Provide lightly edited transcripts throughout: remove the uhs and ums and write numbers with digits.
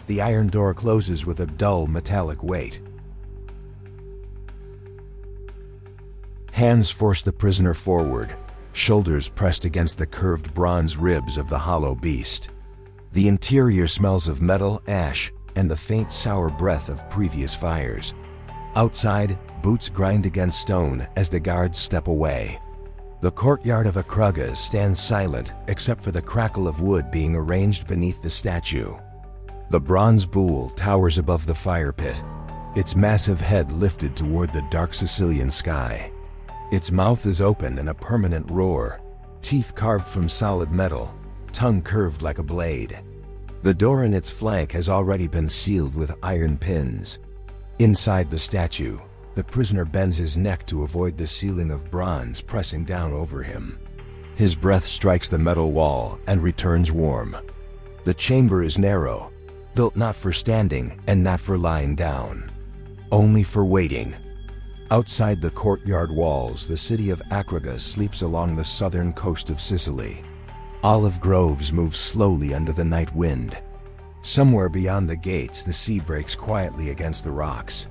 The iron door closes with a dull metallic weight. Hands force the prisoner forward, shoulders pressed against the curved bronze ribs of the hollow beast. The interior smells of metal, ash, and the faint sour breath of previous fires. Outside, boots grind against stone as the guards step away. The courtyard of Akragas stands silent except for the crackle of wood being arranged beneath the statue. The bronze bull towers above the fire pit, its massive head lifted toward the dark Sicilian sky. Its mouth is open in a permanent roar, teeth carved from solid metal, tongue curved like a blade. The door in its flank has already been sealed with iron pins. Inside the statue, the prisoner bends his neck to avoid the ceiling of bronze pressing down over him. His breath strikes the metal wall and returns warm. The chamber is narrow, built not for standing and not for lying down, only for waiting. Outside the courtyard walls, the city of Akragas sleeps along the southern coast of Sicily. Olive groves move slowly under the night wind. Somewhere beyond the gates, the sea breaks quietly against the rocks.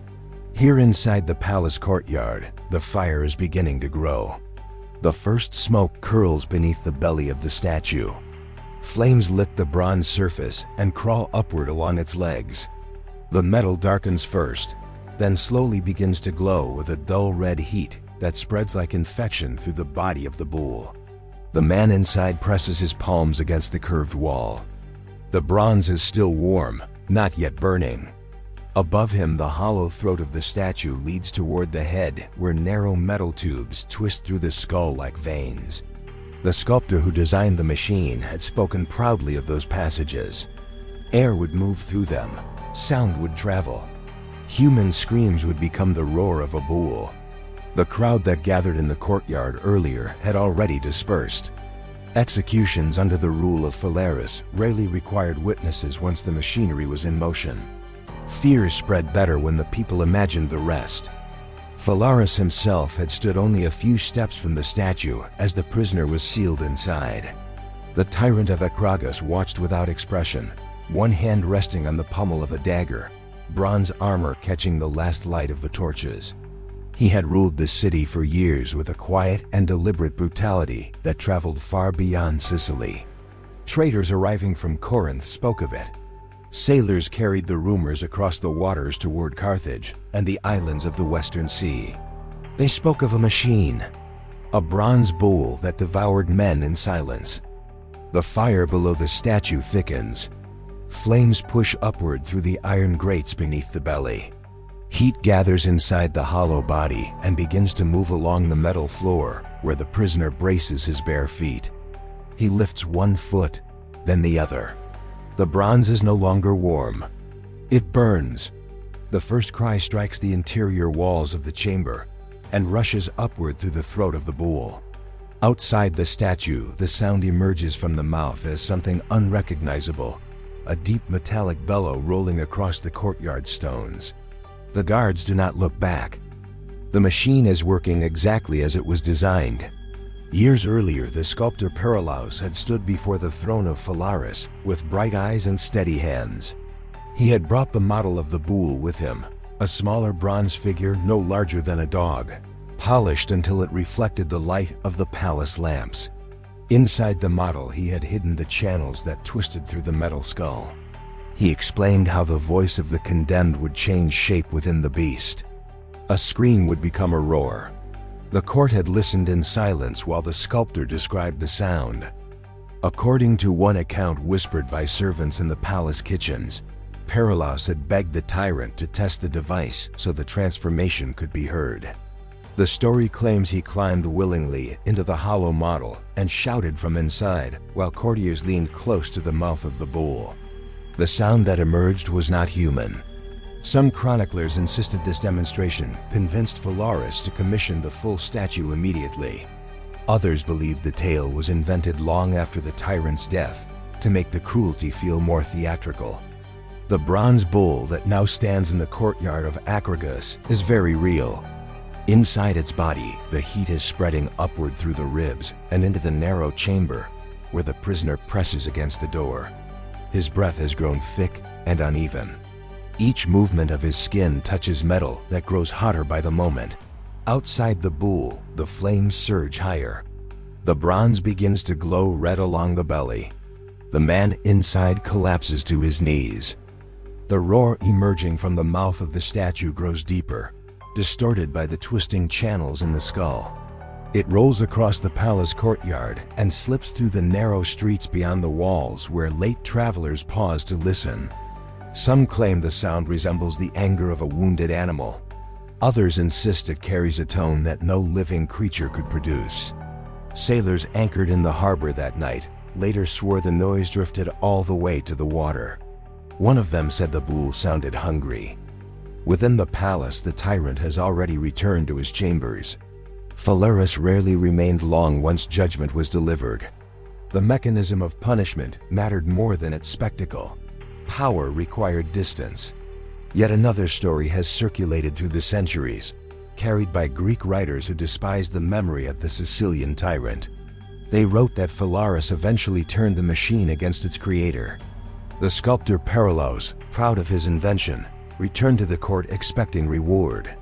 Here inside the palace courtyard, the fire is beginning to grow. The first smoke curls beneath the belly of the statue. Flames lick the bronze surface and crawl upward along its legs. The metal darkens first, then slowly begins to glow with a dull red heat that spreads like infection through the body of the bull. The man inside presses his palms against the curved wall. The bronze is still warm, not yet burning. Above him, the hollow throat of the statue leads toward the head, where narrow metal tubes twist through the skull like veins. The sculptor who designed the machine had spoken proudly of those passages. Air would move through them, sound would travel. Human screams would become the roar of a bull. The crowd that gathered in the courtyard earlier had already dispersed. Executions under the rule of Phalaris rarely required witnesses once the machinery was in motion. Fear spread better when the people imagined the rest. Phalaris himself had stood only a few steps from the statue as the prisoner was sealed inside. The tyrant of Akragas watched without expression, one hand resting on the pommel of a dagger, bronze armor catching the last light of the torches. He had ruled the city for years with a quiet and deliberate brutality that traveled far beyond Sicily. Traders arriving from Corinth spoke of it. Sailors carried the rumors across the waters toward Carthage and the islands of the Western Sea. They spoke of a machine, a bronze bull that devoured men in silence. The fire below the statue thickens. Flames push upward through the iron grates beneath the belly. Heat gathers inside the hollow body and begins to move along the metal floor where the prisoner braces his bare feet. He lifts one foot, then the other. The bronze is no longer warm. It burns. The first cry strikes the interior walls of the chamber and rushes upward through the throat of the bull. Outside the statue, the sound emerges from the mouth as something unrecognizable, a deep metallic bellow rolling across the courtyard stones. The guards do not look back. The machine is working exactly as it was designed. Years earlier, the sculptor Phalaris had stood before the throne of Phalaris with bright eyes and steady hands. He had brought the model of the bull with him, a smaller bronze figure no larger than a dog, polished until it reflected the light of the palace lamps. Inside the model, he had hidden the channels that twisted through the metal skull. He explained how the voice of the condemned would change shape within the beast. A scream would become a roar. The court had listened in silence while the sculptor described the sound. According to one account whispered by servants in the palace kitchens, Phalaris had begged the tyrant to test the device so the transformation could be heard. The story claims he climbed willingly into the hollow model and shouted from inside while courtiers leaned close to the mouth of the bull. The sound that emerged was not human. Some chroniclers insisted this demonstration convinced Phalaris to commission the full statue immediately. Others believed the tale was invented long after the tyrant's death to make the cruelty feel more theatrical. The bronze bull that now stands in the courtyard of Akragas is very real. Inside its body, the heat is spreading upward through the ribs and into the narrow chamber where the prisoner presses against the door. His breath has grown thick and uneven. Each movement of his skin touches metal that grows hotter by the moment. Outside the bull, the flames surge higher. The bronze begins to glow red along the belly. The man inside collapses to his knees. The roar emerging from the mouth of the statue grows deeper, distorted by the twisting channels in the skull. It rolls across the palace courtyard and slips through the narrow streets beyond the walls where late travelers pause to listen. Some claim the sound resembles the anger of a wounded animal. Others insist it carries a tone that no living creature could produce. Sailors anchored in the harbor that night later swore the noise drifted all the way to the water. One of them said the bull sounded hungry. Within the palace, the tyrant has already returned to his chambers. Phalaris rarely remained long once judgment was delivered. The mechanism of punishment mattered more than its spectacle. Power required distance. Yet another story has circulated through the centuries, carried by Greek writers who despised the memory of the Sicilian tyrant. They wrote that Phalaris eventually turned the machine against its creator. The sculptor Phalaris, proud of his invention, returned to the court expecting reward.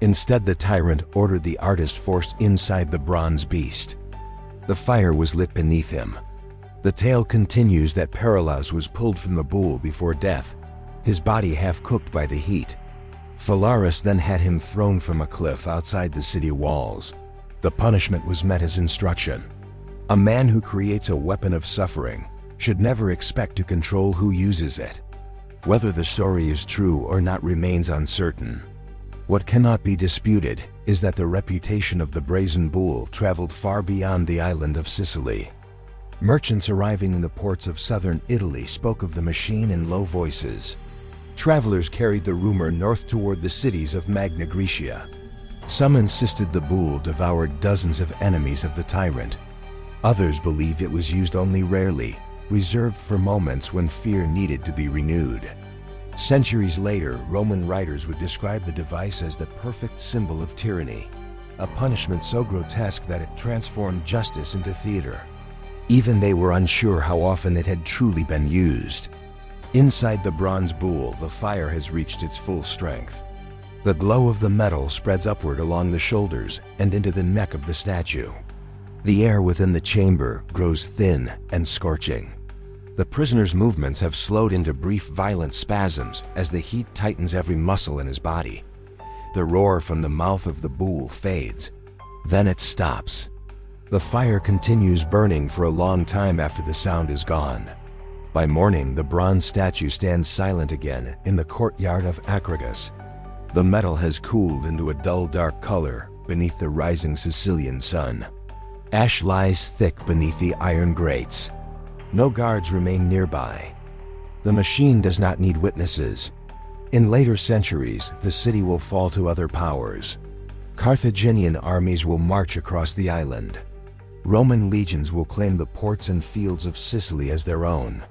Instead, the tyrant ordered the artist forced inside the bronze beast. The fire was lit beneath him. The tale continues that Phalaris was pulled from the bull before death, his body half-cooked by the heat. Phalaris then had him thrown from a cliff outside the city walls. The punishment was meant as instruction. A man who creates a weapon of suffering should never expect to control who uses it. Whether the story is true or not remains uncertain. What cannot be disputed is that the reputation of the Brazen Bull traveled far beyond the island of Sicily. Merchants arriving in the ports of southern Italy spoke of the machine in low voices. Travelers carried the rumor north toward the cities of Magna Graecia. Some insisted the bull devoured dozens of enemies of the tyrant. Others believe it was used only rarely, reserved for moments when fear needed to be renewed. Centuries later, Roman writers would describe the device as the perfect symbol of tyranny, a punishment so grotesque that it transformed justice into theater. Even they were unsure how often it had truly been used. Inside the bronze bull, the fire has reached its full strength. The glow of the metal spreads upward along the shoulders and into the neck of the statue. The air within the chamber grows thin and scorching. The prisoner's movements have slowed into brief violent spasms as the heat tightens every muscle in his body. The roar from the mouth of the bull fades. Then it stops. The fire continues burning for a long time after the sound is gone. By morning, the bronze statue stands silent again in the courtyard of Acragas. The metal has cooled into a dull dark color beneath the rising Sicilian sun. Ash lies thick beneath the iron grates. No guards remain nearby. The machine does not need witnesses. In later centuries, the city will fall to other powers. Carthaginian armies will march across the island. Roman legions will claim the ports and fields of Sicily as their own.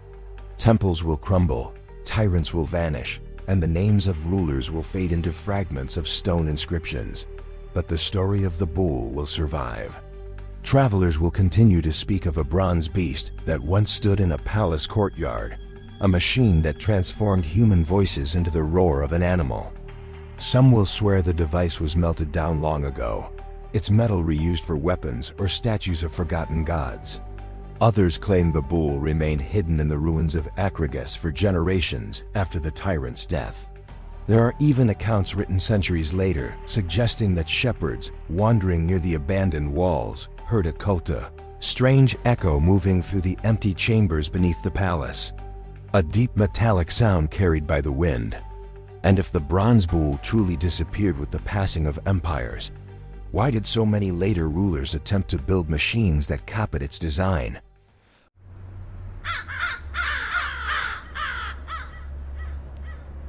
Temples will crumble, tyrants will vanish, and the names of rulers will fade into fragments of stone inscriptions. But the story of the bull will survive. Travelers will continue to speak of a bronze beast that once stood in a palace courtyard, a machine that transformed human voices into the roar of an animal. Some will swear the device was melted down long ago, its metal reused for weapons or statues of forgotten gods. Others claim the bull remained hidden in the ruins of Acragas for generations after the tyrant's death. There are even accounts written centuries later suggesting that shepherds wandering near the abandoned walls heard a kota, strange echo moving through the empty chambers beneath the palace. A deep metallic sound carried by the wind. And if the bronze bull truly disappeared with the passing of empires, why did so many later rulers attempt to build machines that copied its design?